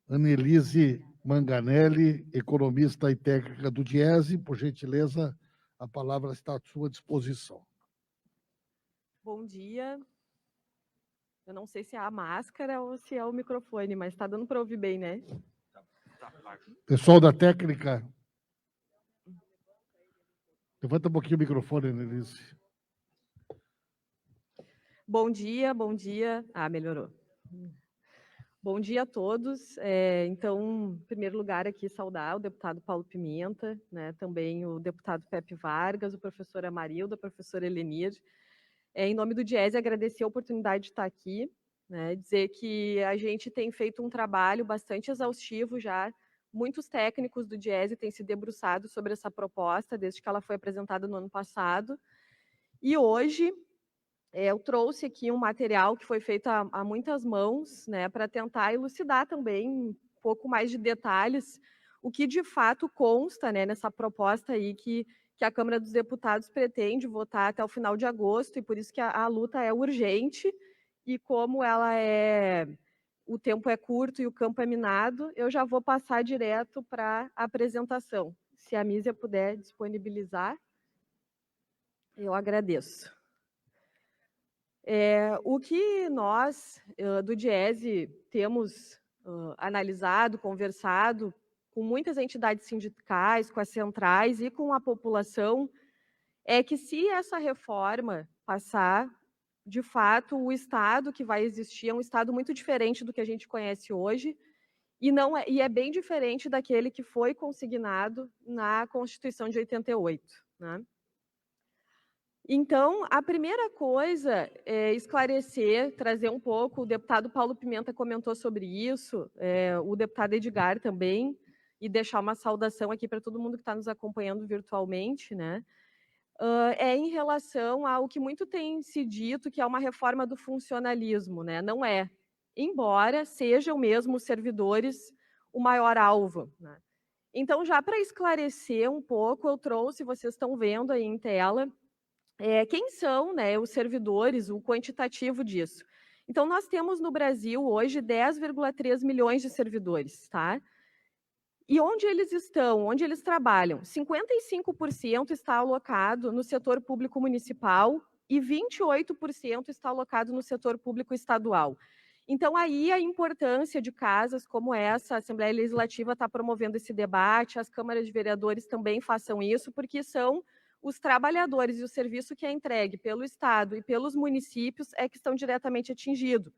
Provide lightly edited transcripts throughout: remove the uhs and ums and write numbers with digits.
Annelise Manganelli, economista e técnica do Diese. Por gentileza, a palavra está à sua disposição. Bom dia. Eu não sei se é a máscara ou se é o microfone, mas está dando para ouvir bem, né? Pessoal da técnica, levanta um pouquinho o microfone, Annelise. Bom dia, bom dia. Ah, melhorou. Bom dia a todos. Então, em primeiro lugar, aqui saudar o deputado Paulo Pimenta, né, também o deputado Pepe Vargas, o professor Amarildo, a professora Helenir. Em nome do Diese, agradecer a oportunidade de estar aqui, né, dizer que a gente tem feito um trabalho bastante exaustivo já. Muitos técnicos do Diese têm se debruçado sobre essa proposta desde que ela foi apresentada no ano passado. E hoje eu trouxe aqui um material que foi feito a muitas mãos, né, para tentar elucidar também um pouco mais de detalhes o que de fato consta, né, nessa proposta aí que a Câmara dos Deputados pretende votar até o final de agosto, e por isso que a luta é urgente, e como o tempo é curto e o campo é minado, eu já vou passar direto para a apresentação. Se a Mísia puder disponibilizar, eu agradeço. O que nós, do Diese, temos analisado, conversado com muitas entidades sindicais, com as centrais e com a população, é que se essa reforma passar, de fato, o Estado que vai existir é um Estado muito diferente do que a gente conhece hoje, e é bem diferente daquele que foi consignado na Constituição de 88, né? Então, a primeira coisa é esclarecer, trazer um pouco, o deputado Paulo Pimenta comentou sobre isso, o deputado Edgar também, e deixar uma saudação aqui para todo mundo que está nos acompanhando virtualmente, né? É em relação ao que muito tem se dito, que é uma reforma do funcionalismo, né? Não é, embora sejam mesmo os servidores o maior alvo, né? Então, já para esclarecer um pouco, eu trouxe, vocês estão vendo aí em tela, quem são, né, os servidores, o quantitativo disso. Então, nós temos no Brasil hoje 10,3 milhões de servidores, tá? E onde eles estão, onde eles trabalham? 55% está alocado no setor público municipal e 28% está alocado no setor público estadual. Então, aí a importância de casas como essa, a Assembleia Legislativa está promovendo esse debate, as câmaras de vereadores também façam isso, porque são os trabalhadores e o serviço que é entregue pelo Estado e pelos municípios é que estão diretamente atingidos.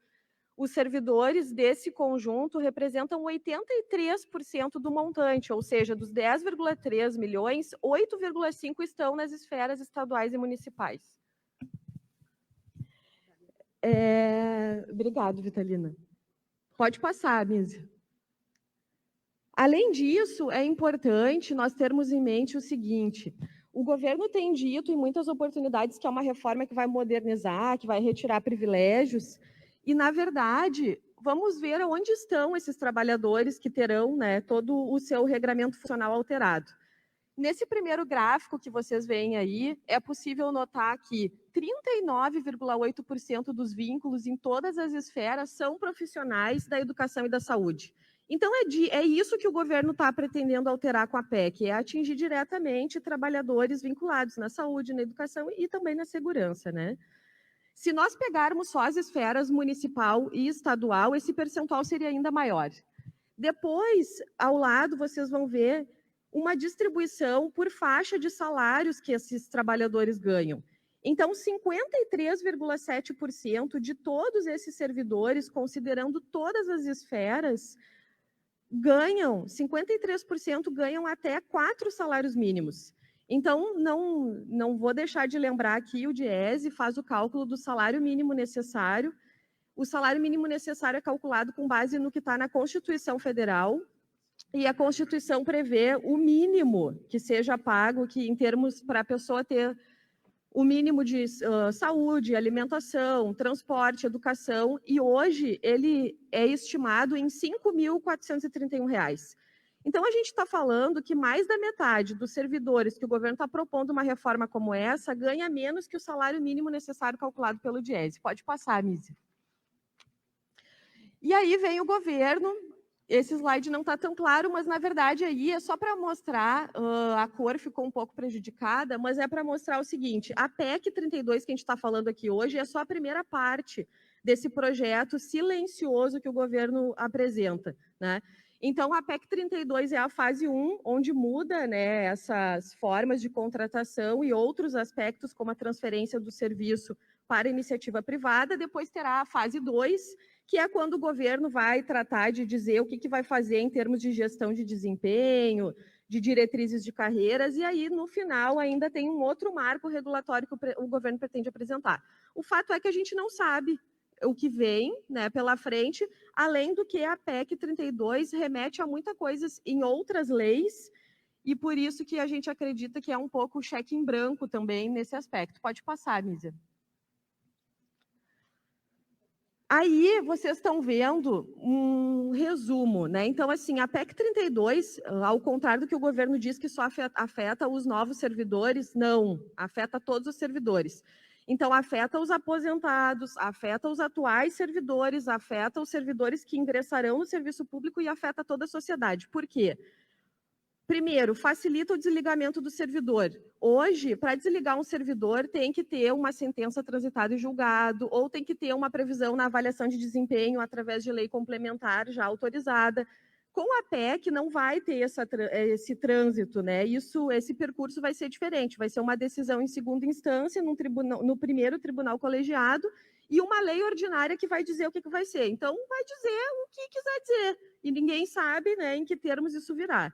Os servidores desse conjunto representam 83% do montante, ou seja, dos 10,3 milhões, 8,5 estão nas esferas estaduais e municipais. Obrigado, Vitalina. Pode passar, Mísia. Além disso, é importante nós termos em mente o seguinte: o governo tem dito em muitas oportunidades que é uma reforma que vai modernizar, que vai retirar privilégios, e, na verdade, vamos ver onde estão esses trabalhadores que terão, né, todo o seu regramento funcional alterado. Nesse primeiro gráfico que vocês veem aí, é possível notar que 39,8% dos vínculos em todas as esferas são profissionais da educação e da saúde. Então, é isso que o governo está pretendendo alterar com a PEC, é atingir diretamente trabalhadores vinculados na saúde, na educação e também na segurança, né? Se nós pegarmos só as esferas municipal e estadual, esse percentual seria ainda maior. Depois, ao lado, vocês vão ver uma distribuição por faixa de salários que esses trabalhadores ganham. Então, 53,7% de todos esses servidores, considerando todas as esferas, 53% ganham até 4 salários mínimos. Então, não vou deixar de lembrar aqui, o Diese faz o cálculo do salário mínimo necessário. O salário mínimo necessário é calculado com base no que está na Constituição Federal, e a Constituição prevê o mínimo que seja pago, que em termos para a pessoa ter o mínimo de saúde, alimentação, transporte, educação, e hoje ele é estimado em R$ 5.431. Então, a gente está falando que mais da metade dos servidores que o governo está propondo uma reforma como essa ganha menos que o salário mínimo necessário calculado pelo Diese. Pode passar, Mísia. E aí vem o governo Esse slide não está tão claro, mas, na verdade, aí é só para mostrar, a cor ficou um pouco prejudicada, mas é para mostrar o seguinte, a PEC 32 que a gente está falando aqui hoje é só a primeira parte desse projeto silencioso que o governo apresenta, né? Então, a PEC 32 é a fase 1, onde muda, né, essas formas de contratação e outros aspectos, como a transferência do serviço para a iniciativa privada. Depois terá a fase 2, que é quando o governo vai tratar de dizer o que vai fazer em termos de gestão de desempenho, de diretrizes de carreiras, e aí, no final, ainda tem um outro marco regulatório que o governo pretende apresentar. O fato é que a gente não sabe o que vem, né, pela frente, além do que a PEC 32 remete a muita coisa em outras leis, e por isso que a gente acredita que é um pouco cheque em branco também nesse aspecto. Pode passar, Nízia. Aí vocês estão vendo um resumo, né? Então, assim, a PEC 32, ao contrário do que o governo diz que só afeta os novos servidores, não, afeta todos os servidores. Então, afeta os aposentados, afeta os atuais servidores, afeta os servidores que ingressarão no serviço público e afeta toda a sociedade. Por quê? Primeiro, facilita o desligamento do servidor. Hoje, para desligar um servidor, tem que ter uma sentença transitada e julgado, ou tem que ter uma previsão na avaliação de desempenho através de lei complementar já autorizada. Com a PEC, não vai ter esse trânsito, né? Esse percurso vai ser diferente, vai ser uma decisão em segunda instância, no primeiro tribunal colegiado, e uma lei ordinária que vai dizer o que vai ser. Então, vai dizer o que quiser dizer, e ninguém sabe, né, em que termos isso virá.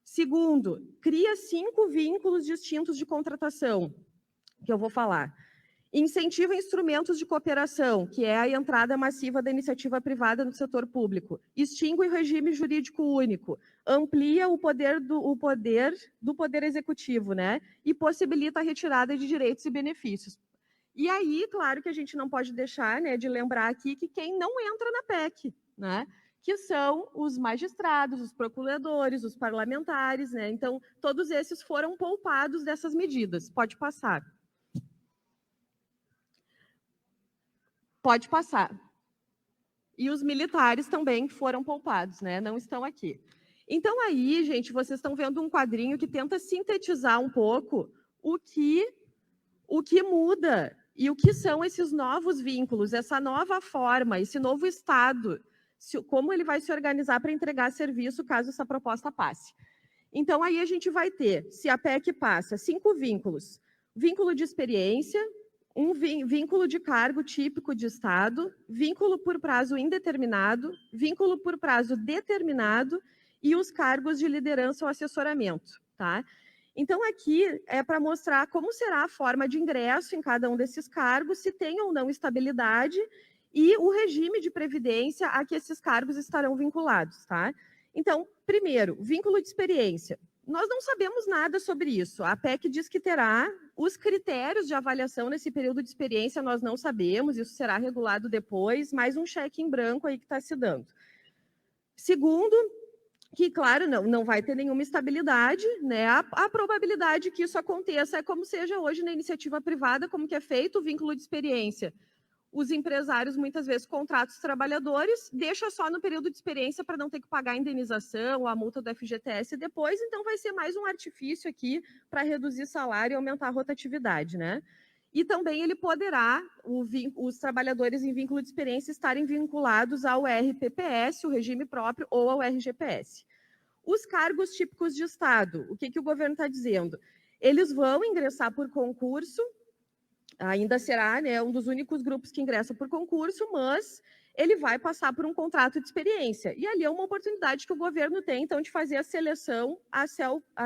Segundo, cria 5 vínculos distintos de contratação, que eu vou falar. Incentiva instrumentos de cooperação, que é a entrada massiva da iniciativa privada no setor público. Extingue o regime jurídico único. Amplia o poder do poder executivo, né? E possibilita a retirada de direitos e benefícios. E aí, claro que a gente não pode deixar, né, de lembrar aqui que quem não entra na PEC, né? Que são os magistrados, os procuradores, os parlamentares, né? Então, todos esses foram poupados dessas medidas. Pode passar. Pode passar. E os militares também foram poupados, né? Não estão aqui. Então, aí, gente, vocês estão vendo um quadrinho que tenta sintetizar um pouco o que muda e o que são esses novos vínculos, essa nova forma, esse novo Estado, como ele vai se organizar para entregar serviço caso essa proposta passe. Então, aí a gente vai ter, se a PEC passa, 5 vínculos. Vínculo de experiência, um vínculo de cargo típico de Estado, vínculo por prazo indeterminado, vínculo por prazo determinado e os cargos de liderança ou assessoramento, tá? Então, aqui é para mostrar como será a forma de ingresso em cada um desses cargos, se tem ou não estabilidade e o regime de previdência a que esses cargos estarão vinculados, tá? Então, primeiro, vínculo de experiência. Nós não sabemos nada sobre isso. A PEC diz que terá os critérios de avaliação nesse período de experiência, nós não sabemos, isso será regulado depois, mais um cheque em branco aí que está se dando. Segundo, que, claro, não vai ter nenhuma estabilidade, né? A probabilidade que isso aconteça é como seja hoje na iniciativa privada, como que é feito o vínculo de experiência. Os empresários, muitas vezes, contratam os trabalhadores, deixa só no período de experiência para não ter que pagar a indenização, a multa do FGTS depois, então vai ser mais um artifício aqui para reduzir salário e aumentar a rotatividade, né? E também ele poderá, os trabalhadores em vínculo de experiência, estarem vinculados ao RPPS, o regime próprio, ou ao RGPS. Os cargos típicos de Estado, o que o governo está dizendo? Eles vão ingressar por concurso, ainda será, né, um dos únicos grupos que ingressa por concurso, mas ele vai passar por um contrato de experiência. E ali é uma oportunidade que o governo tem, então, de fazer a seleção a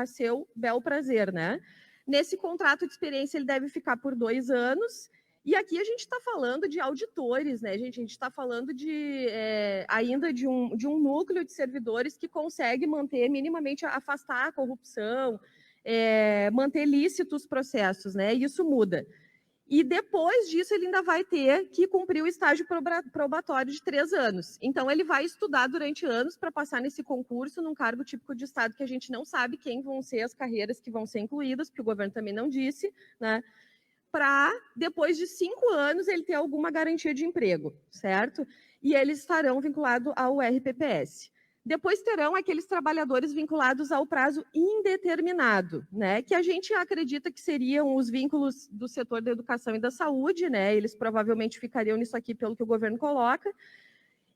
seu bel prazer, né? Nesse contrato de experiência, ele deve ficar por 2 anos. E aqui a gente está falando de auditores, né, gente? A gente está falando ainda de um núcleo de servidores que consegue manter minimamente, afastar a corrupção, manter lícitos processos, né? E isso muda. E depois disso, ele ainda vai ter que cumprir o estágio probatório de 3 anos. Então, ele vai estudar durante anos para passar nesse concurso, num cargo típico de Estado, que a gente não sabe quem vão ser as carreiras que vão ser incluídas, porque o governo também não disse, né? Para, depois de 5 anos, ele ter alguma garantia de emprego, certo? E eles estarão vinculados ao RPPS. Depois terão aqueles trabalhadores vinculados ao prazo indeterminado, né? Que a gente acredita que seriam os vínculos do setor da educação e da saúde, né? Eles provavelmente ficariam nisso aqui pelo que o governo coloca.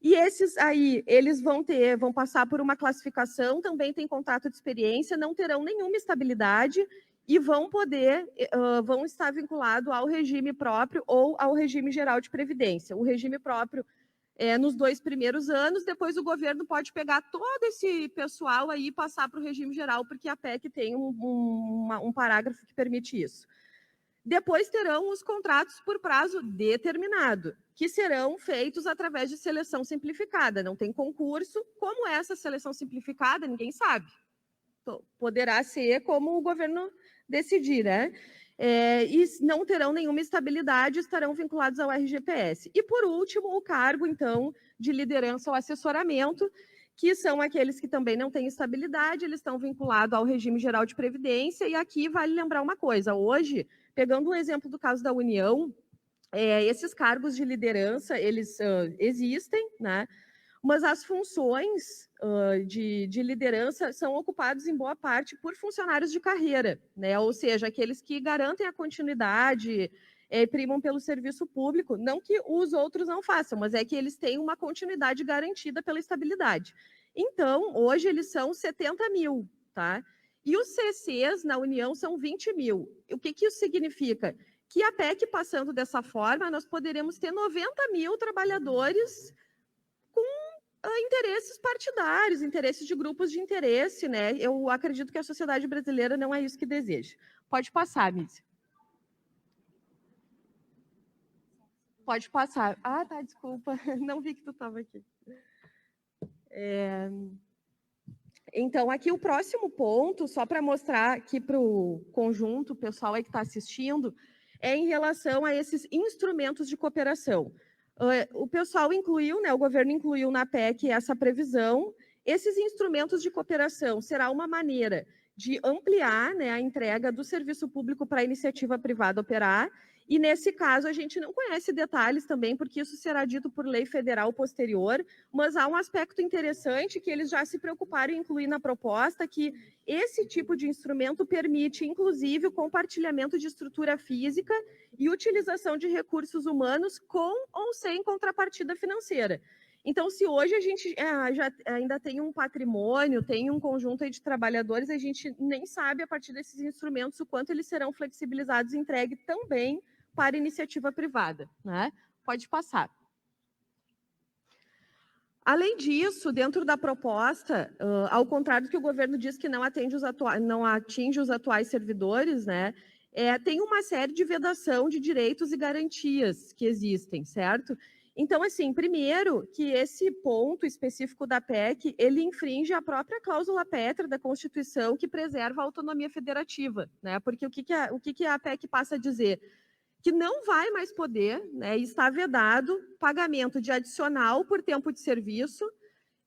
E esses aí, eles vão passar por uma classificação, também tem contrato de experiência, não terão nenhuma estabilidade e vão estar vinculados ao regime próprio ou ao regime geral de previdência. O regime próprio nos 2 primeiros anos, depois o governo pode pegar todo esse pessoal aí e passar para o regime geral, porque a PEC tem um parágrafo que permite isso. Depois terão os contratos por prazo determinado, que serão feitos através de seleção simplificada. Não tem concurso. Como é essa seleção simplificada, ninguém sabe. Poderá ser como o governo decidir, né? E não terão nenhuma estabilidade, estarão vinculados ao RGPS. E, por último, o cargo, então, de liderança ou assessoramento, que são aqueles que também não têm estabilidade, eles estão vinculados ao regime geral de previdência, e aqui vale lembrar uma coisa, hoje, pegando o exemplo do caso da União, esses cargos de liderança, eles existem, né? Mas as funções de liderança são ocupadas em boa parte por funcionários de carreira, né? Ou seja, aqueles que garantem a continuidade, primam pelo serviço público, não que os outros não façam, mas é que eles têm uma continuidade garantida pela estabilidade. Então, hoje eles são 70 mil, tá? E os CCs na União são 20 mil. O que isso significa? Que a PEC passando dessa forma, nós poderemos ter 90 mil trabalhadores com interesses partidários, interesses de grupos de interesse, né? Eu acredito que a sociedade brasileira não é isso que deseja. Pode passar, Mísia. Pode passar. Ah, tá, desculpa. Não vi que tu estava aqui. Então, aqui o próximo ponto, só para mostrar aqui para o conjunto, o pessoal aí que está assistindo, é em relação a esses instrumentos de cooperação. O pessoal incluiu, né, o governo incluiu na PEC essa previsão. Esses instrumentos de cooperação será uma maneira de ampliar, né, a entrega do serviço público para a iniciativa privada operar. E, nesse caso, a gente não conhece detalhes também, porque isso será dito por lei federal posterior, mas há um aspecto interessante que eles já se preocuparam em incluir na proposta, que esse tipo de instrumento permite, inclusive, o compartilhamento de estrutura física e utilização de recursos humanos com ou sem contrapartida financeira. Então, se hoje a gente já ainda tem um patrimônio, tem um conjunto aí de trabalhadores, a gente nem sabe, a partir desses instrumentos, o quanto eles serão flexibilizados e entregues também para iniciativa privada, né? Pode passar. Além disso, dentro da proposta, ao contrário do que o governo diz que não atinge os atuais servidores, né? Tem uma série de vedação de direitos e garantias que existem, certo? Então, assim, primeiro, que esse ponto específico da PEC, ele infringe a própria cláusula pétrea da Constituição que preserva a autonomia federativa, né? Porque o que a PEC passa a dizer? Que não vai mais poder, né, está vedado pagamento de adicional por tempo de serviço,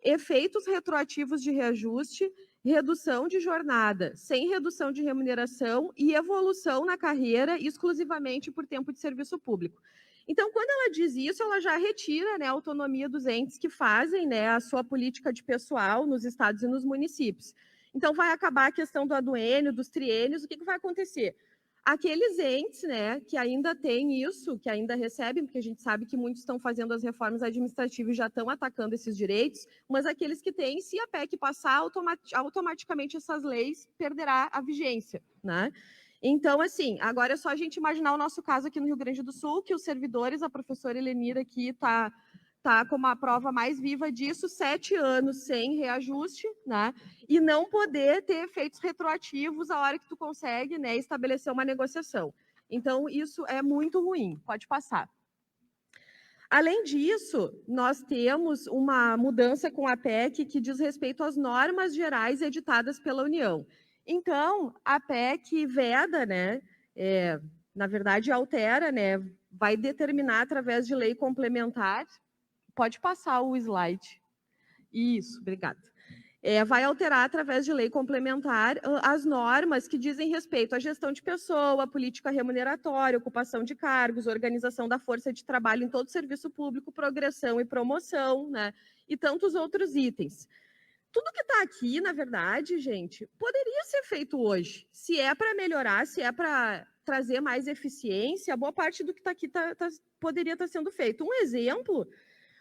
efeitos retroativos de reajuste, redução de jornada sem redução de remuneração e evolução na carreira exclusivamente por tempo de serviço público. Então, quando ela diz isso, ela já retira, né, a autonomia dos entes que fazem, né, a sua política de pessoal nos estados e nos municípios. Então, vai acabar a questão do aduênio, dos triênios, o que vai acontecer? Aqueles entes, né, que ainda têm isso, que ainda recebem, porque a gente sabe que muitos estão fazendo as reformas administrativas e já estão atacando esses direitos, mas aqueles que têm, se a PEC passar, automaticamente essas leis perderá a vigência, né? Então, assim, agora é só a gente imaginar o nosso caso aqui no Rio Grande do Sul, que os servidores, a professora Helenira aqui está como a prova mais viva disso, 7 anos sem reajuste, né? E não poder ter efeitos retroativos a hora que tu consegue, né, estabelecer uma negociação. Então, isso é muito ruim. Pode passar. Além disso, nós temos uma mudança com a PEC que diz respeito às normas gerais editadas pela União. Então, a PEC veda, né, na verdade, altera, né, vai determinar através de lei complementar. Pode passar o slide. Isso, obrigada. Vai alterar, através de lei complementar, as normas que dizem respeito à gestão de pessoa, política remuneratória, ocupação de cargos, organização da força de trabalho em todo o serviço público, progressão e promoção, né? E tantos outros itens. tudo que está aqui, na verdade, gente, poderia ser feito hoje. Se é para melhorar, se é para trazer mais eficiência, boa parte do que está aqui poderia estar sendo feito. Um exemplo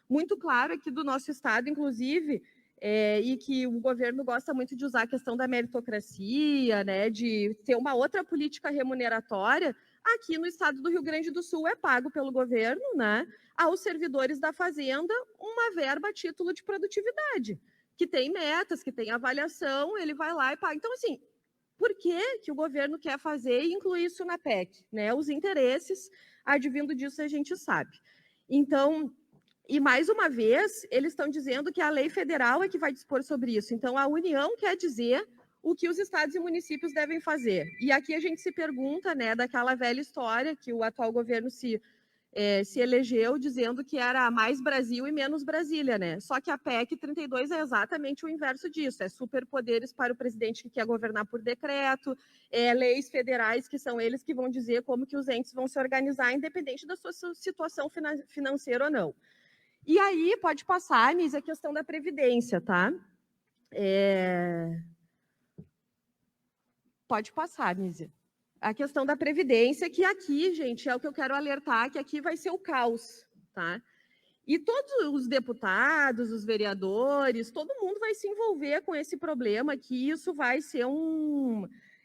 muito claro aqui do nosso estado, inclusive, e que o governo gosta muito de usar a questão da meritocracia, né, de ter uma outra política remuneratória. Aqui no estado do Rio Grande do Sul é pago pelo governo, né, aos servidores da Fazenda uma verba a título de produtividade, que tem metas, que tem avaliação, ele vai lá e paga. Então, assim, por que o governo quer fazer e incluir isso na PEC? Né? Os interesses, advindo disso, a gente sabe. Então, e mais uma vez, eles estão dizendo que a lei federal é que vai dispor sobre isso. Então, a União quer dizer o que os estados e municípios devem fazer. E aqui a gente se pergunta, né, daquela velha história que o atual governo se elegeu dizendo que era mais Brasil e menos Brasília, né? Só que a PEC 32 é exatamente o inverso disso, é superpoderes para o presidente que quer governar por decreto, leis federais que são eles que vão dizer como que os entes vão se organizar, independente da sua situação financeira ou não. E aí, pode passar, Miss, a questão da Previdência, tá? Pode passar, Miss. A questão da Previdência, que aqui, gente, é o que eu quero alertar, que aqui vai ser o caos, tá? E todos os deputados, os vereadores, todo mundo vai se envolver com esse problema, que isso vai ser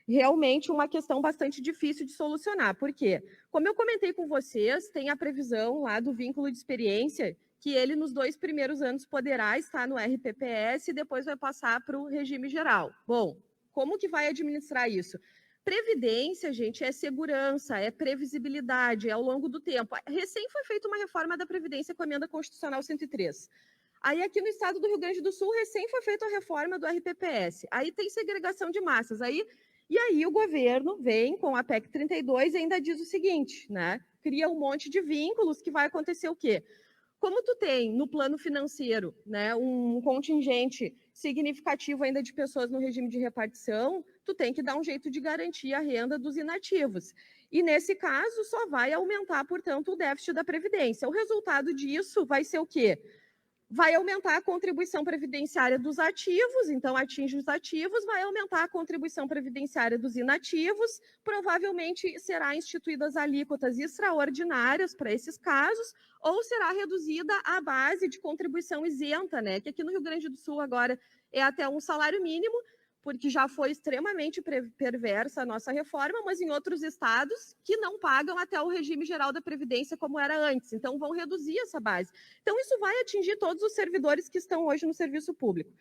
realmente uma questão bastante difícil de solucionar. Por quê? Como eu comentei com vocês, tem a previsão lá do vínculo de experiência, que ele nos 2 primeiros anos poderá estar no RPPS e depois vai passar para o regime geral. Bom, como que vai administrar isso? Previdência, gente, é segurança, é previsibilidade, é ao longo do tempo. Recém foi feita uma reforma da Previdência com a Emenda Constitucional 103. Aí, aqui no estado do Rio Grande do Sul, recém foi feita a reforma do RPPS. Aí tem segregação de massas. E aí o governo vem com a PEC 32 e ainda diz o seguinte, né? Cria um monte de vínculos que vai acontecer o quê? Como tu tem no plano financeiro, né, um contingente significativo ainda de pessoas no regime de repartição, tu tem que dar um jeito de garantir a renda dos inativos. E nesse caso só vai aumentar, portanto, o déficit da Previdência. O resultado disso vai ser o quê? Vai aumentar a contribuição previdenciária dos ativos, então atinge os ativos, vai aumentar a contribuição previdenciária dos inativos, provavelmente será instituídas alíquotas extraordinárias para esses casos, ou será reduzida a base de contribuição isenta, né? Que aqui no Rio Grande do Sul agora é até um salário mínimo, porque já foi extremamente perversa a nossa reforma, mas em outros estados que não pagam até o regime geral da Previdência como era antes, então vão reduzir essa base. Então isso vai atingir todos os servidores que estão hoje no serviço público.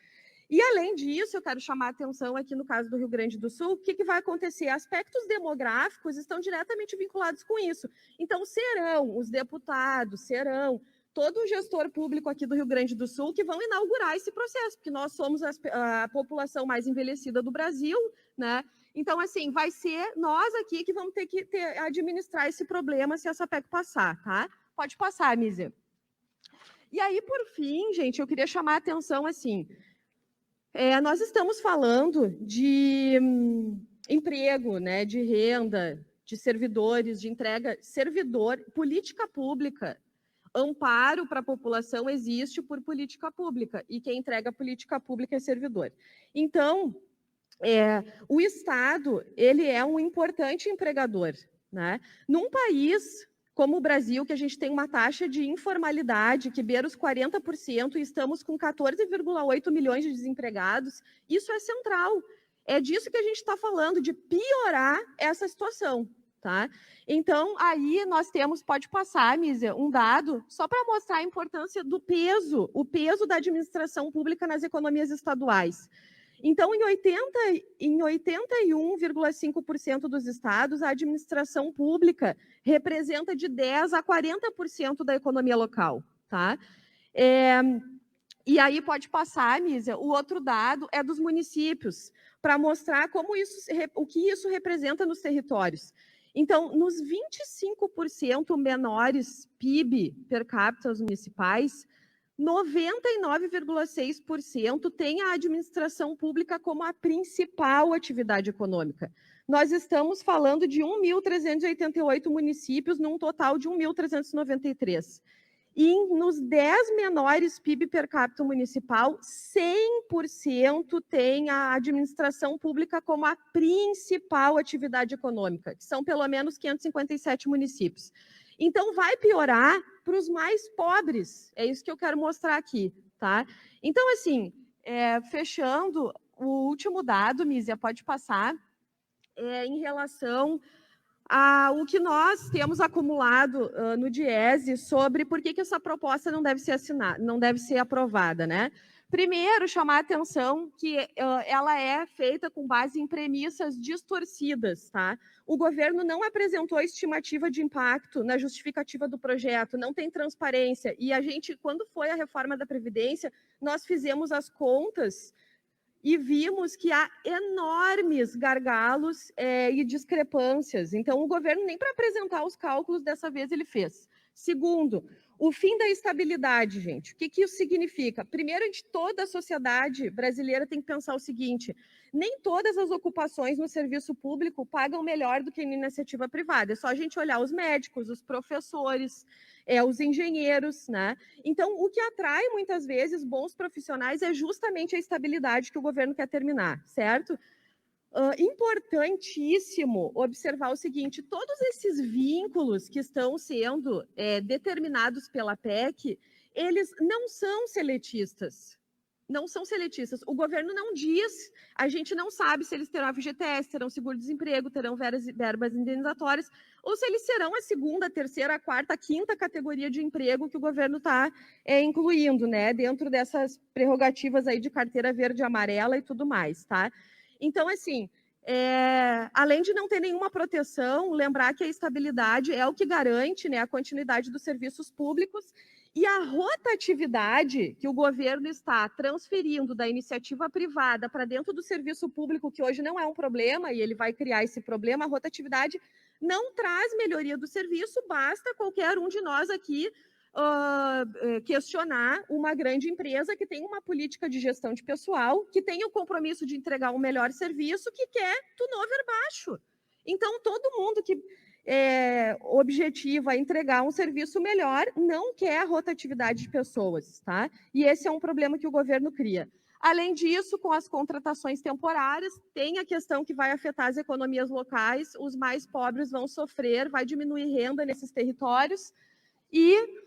E além disso, eu quero chamar a atenção aqui no caso do Rio Grande do Sul, o que vai acontecer? Aspectos demográficos estão diretamente vinculados com isso. Então serão os deputados, serão todo o gestor público aqui do Rio Grande do Sul que vão inaugurar esse processo, porque nós somos a população mais envelhecida do Brasil, né? Então, assim, vai ser nós aqui que vamos ter que administrar esse problema se essa PEC passar, tá? Pode passar, Mísia. E aí, por fim, gente, eu queria chamar a atenção, assim, nós estamos falando de emprego, né, de renda, de servidores, de entrega, política pública. Amparo para a população existe por política pública, e quem entrega a política pública é servidor. Então, o Estado, ele é um importante empregador, né? Num país como o Brasil, que a gente tem uma taxa de informalidade que beira os 40% e estamos com 14,8 milhões de desempregados, isso é central. É disso que a gente está falando, de piorar essa situação. Tá? Então, aí nós temos, pode passar, Mísia, um dado, só para mostrar a importância do peso, o peso da administração pública nas economias estaduais. Então, em 81,5% dos estados, a administração pública representa de 10% a 40% da economia local. Tá? E aí pode passar, Mísia, o outro dado é dos municípios, para mostrar o que isso representa nos territórios. Então, nos 25% menores PIB per capita municipais, 99,6% tem a administração pública como a principal atividade econômica. Nós estamos falando de 1.388 municípios, num total de 1.393. E nos 10 menores PIB per capita municipal, 100% tem a administração pública como a principal atividade econômica, que são pelo menos 557 municípios. Então, vai piorar para os mais pobres, é isso que eu quero mostrar aqui, tá? Então, assim, fechando, o último dado, Mísia, pode passar, em relação o que nós temos acumulado no Diese sobre por que essa proposta não deve ser assinada, não deve ser aprovada, né? Primeiro, chamar a atenção que ela é feita com base em premissas distorcidas, tá? O governo não apresentou estimativa de impacto na justificativa do projeto, não tem transparência. E a gente, quando foi a reforma da Previdência, nós fizemos as contas e vimos que há enormes gargalos e discrepâncias. Então, o governo, nem para apresentar os cálculos, dessa vez ele fez. Segundo, o fim da estabilidade, gente. O que isso significa? Primeiro, toda a sociedade brasileira tem que pensar o seguinte: nem todas as ocupações no serviço público pagam melhor do que em iniciativa privada. É só a gente olhar os médicos, os professores, os engenheiros, né? Então, o que atrai muitas vezes bons profissionais é justamente a estabilidade que o governo quer terminar, certo? Importantíssimo observar o seguinte: todos esses vínculos que estão sendo determinados pela PEC, eles não são seletistas. Não são seletistas. O governo não diz, a gente não sabe se eles terão FGTS, terão seguro-desemprego, terão verbas indenizatórias, ou se eles serão a segunda, terceira, quarta, quinta categoria de emprego que o governo está incluindo, né, dentro dessas prerrogativas aí de carteira verde e amarela e tudo mais, tá? Então, assim, além de não ter nenhuma proteção, lembrar que a estabilidade é o que garante, né, a continuidade dos serviços públicos. E a rotatividade que o governo está transferindo da iniciativa privada para dentro do serviço público, que hoje não é um problema, e ele vai criar esse problema, a rotatividade não traz melhoria do serviço, basta qualquer um de nós aqui questionar uma grande empresa que tem uma política de gestão de pessoal, que tem o compromisso de entregar um melhor serviço, que quer turnover baixo. Então, todo mundo que objetiva entregar um serviço melhor não quer a rotatividade de pessoas, tá? E esse é um problema que o governo cria. Além disso, com as contratações temporárias, tem a questão que vai afetar as economias locais, os mais pobres vão sofrer, vai diminuir renda nesses territórios, e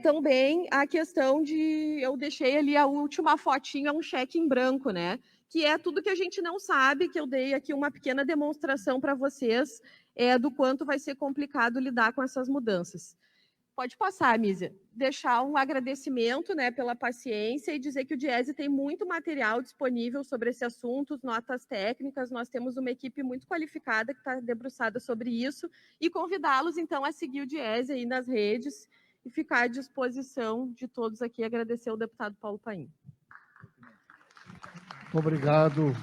também a questão de, eu deixei ali a última fotinha, um cheque em branco, né? Que é tudo que a gente não sabe, que eu dei aqui uma pequena demonstração para vocês do quanto vai ser complicado lidar com essas mudanças. Pode passar, Mísia. Deixar um agradecimento, né, pela paciência e dizer que o Diese tem muito material disponível sobre esse assunto, notas técnicas, nós temos uma equipe muito qualificada que está debruçada sobre isso, e convidá-los, então, a seguir o Diese aí nas redes e ficar à disposição de todos aqui. Agradecer ao deputado Paulo Paim. Muito obrigado.